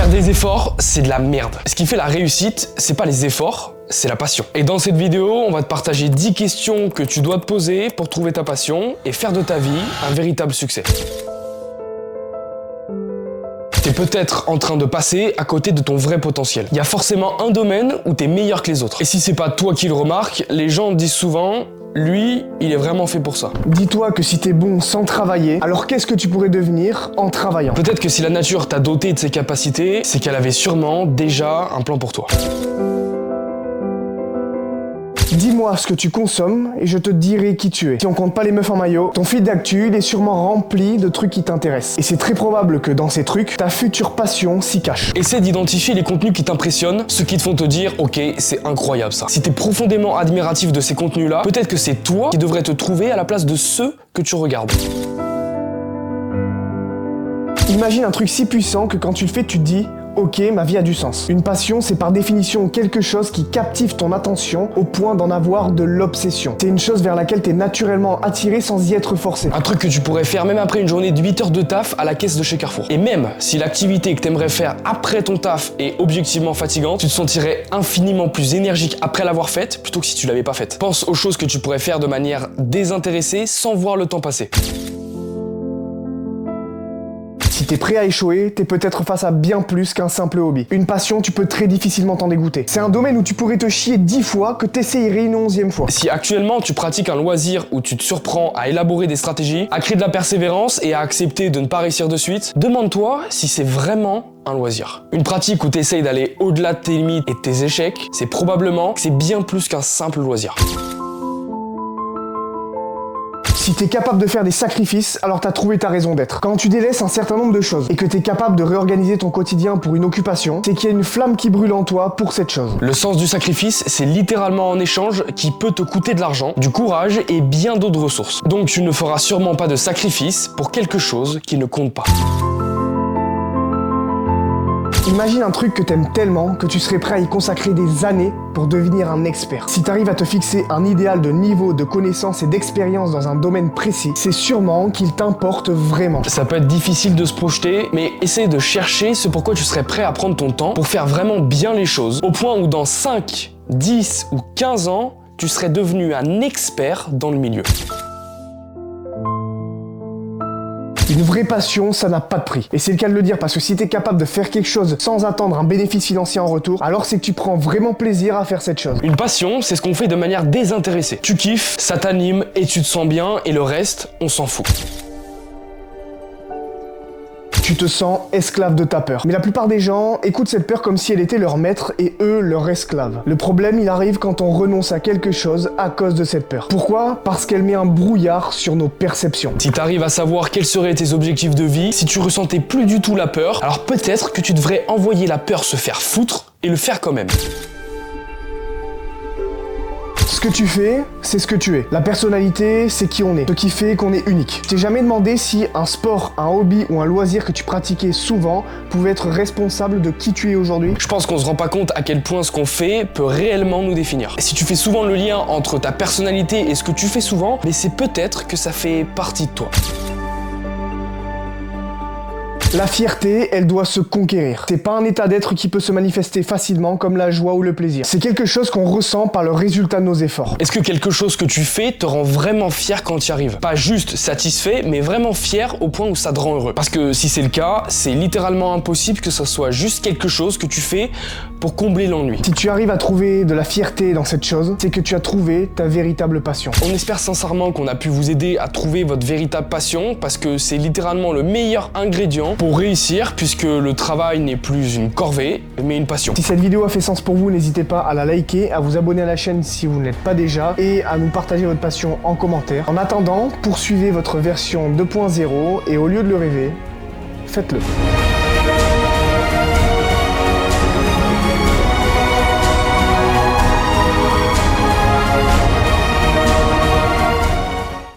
Faire des efforts, c'est de la merde. Ce qui fait la réussite, c'est pas les efforts, c'est la passion. Et dans cette vidéo, on va te partager 10 questions que tu dois te poser pour trouver ta passion et faire de ta vie un véritable succès. T'es peut-être en train de passer à côté de ton vrai potentiel. Il y a forcément un domaine où t'es meilleur que les autres. Et si c'est pas toi qui le remarques, les gens disent souvent « lui, il est vraiment fait pour ça ». Dis-toi que si t'es bon sans travailler, alors qu'est-ce que tu pourrais devenir en travaillant? Peut-être que si la nature t'a doté de ses capacités, c'est qu'elle avait sûrement déjà un plan pour toi. Dis-moi ce que tu consommes et je te dirai qui tu es. Si on compte pas les meufs en maillot, ton feed d'actu, il est sûrement rempli de trucs qui t'intéressent. Et c'est très probable que dans ces trucs, ta future passion s'y cache. Essaie d'identifier les contenus qui t'impressionnent, ceux qui te font te dire « ok, c'est incroyable ça ». Si t'es profondément admiratif de ces contenus-là, peut-être que c'est toi qui devrais te trouver à la place de ceux que tu regardes. Imagine un truc si puissant que quand tu le fais, tu te dis ok, ma vie a du sens. Une passion, c'est par définition quelque chose qui captive ton attention au point d'en avoir de l'obsession. C'est une chose vers laquelle t'es naturellement attiré sans y être forcé. Un truc que tu pourrais faire même après une journée de 8 heures de taf à la caisse de chez Carrefour. Et même si l'activité que t'aimerais faire après ton taf est objectivement fatigante, tu te sentirais infiniment plus énergique après l'avoir faite plutôt que si tu l'avais pas faite. Pense aux choses que tu pourrais faire de manière désintéressée sans voir le temps passer. Si t'es prêt à échouer, t'es peut-être face à bien plus qu'un simple hobby. Une passion, tu peux très difficilement t'en dégoûter. C'est un domaine où tu pourrais te chier 10 fois que t'essayerais une 11e fois. Si actuellement tu pratiques un loisir où tu te surprends à élaborer des stratégies, à créer de la persévérance et à accepter de ne pas réussir de suite, demande-toi si c'est vraiment un loisir. Une pratique où tu essayes d'aller au-delà de tes limites et de tes échecs, c'est probablement que c'est bien plus qu'un simple loisir. Si t'es capable de faire des sacrifices, alors t'as trouvé ta raison d'être. Quand tu délaisses un certain nombre de choses et que t'es capable de réorganiser ton quotidien pour une occupation, c'est qu'il y a une flamme qui brûle en toi pour cette chose. Le sens du sacrifice, c'est littéralement un échange qui peut te coûter de l'argent, du courage et bien d'autres ressources. Donc tu ne feras sûrement pas de sacrifice pour quelque chose qui ne compte pas. Imagine un truc que t'aimes tellement que tu serais prêt à y consacrer des années pour devenir un expert. Si t'arrives à te fixer un idéal de niveau de connaissance et d'expérience dans un domaine précis, c'est sûrement qu'il t'importe vraiment. Ça peut être difficile de se projeter, mais essaie de chercher ce pourquoi tu serais prêt à prendre ton temps pour faire vraiment bien les choses, au point où dans 5, 10 ou 15 ans, tu serais devenu un expert dans le milieu. Une vraie passion, ça n'a pas de prix. Et c'est le cas de le dire parce que si t'es capable de faire quelque chose sans attendre un bénéfice financier en retour, alors c'est que tu prends vraiment plaisir à faire cette chose. Une passion, c'est ce qu'on fait de manière désintéressée. Tu kiffes, ça t'anime et tu te sens bien et le reste, on s'en fout. Tu te sens esclave de ta peur. Mais la plupart des gens écoutent cette peur comme si elle était leur maître et eux leur esclave. Le problème, il arrive quand on renonce à quelque chose à cause de cette peur. Pourquoi? Parce qu'elle met un brouillard sur nos perceptions. Si t'arrives à savoir quels seraient tes objectifs de vie, si tu ressentais plus du tout la peur, alors peut-être que tu devrais envoyer la peur se faire foutre et le faire quand même. Ce que tu fais, c'est ce que tu es. La personnalité, c'est qui on est. Ce qui fait qu'on est unique. Tu t'es jamais demandé si un sport, un hobby ou un loisir que tu pratiquais souvent pouvait être responsable de qui tu es aujourd'hui? Je pense qu'on se rend pas compte à quel point ce qu'on fait peut réellement nous définir. Et si tu fais souvent le lien entre ta personnalité et ce que tu fais souvent, mais c'est peut-être que ça fait partie de toi. La fierté, elle doit se conquérir. C'est pas un état d'être qui peut se manifester facilement comme la joie ou le plaisir. C'est quelque chose qu'on ressent par le résultat de nos efforts. Est-ce que quelque chose que tu fais te rend vraiment fier quand tu y arrives? Pas juste satisfait, mais vraiment fier au point où ça te rend heureux. Parce que si c'est le cas, c'est littéralement impossible que ce soit juste quelque chose que tu fais pour combler l'ennui. Si tu arrives à trouver de la fierté dans cette chose, c'est que tu as trouvé ta véritable passion. On espère sincèrement qu'on a pu vous aider à trouver votre véritable passion parce que c'est littéralement le meilleur ingrédient pour réussir puisque le travail n'est plus une corvée mais une passion. Si cette vidéo a fait sens pour vous, n'hésitez pas à la liker, à vous abonner à la chaîne si vous ne l'êtes pas déjà et à nous partager votre passion en commentaire. En attendant, poursuivez votre version 2.0 et au lieu de le rêver, faites-le.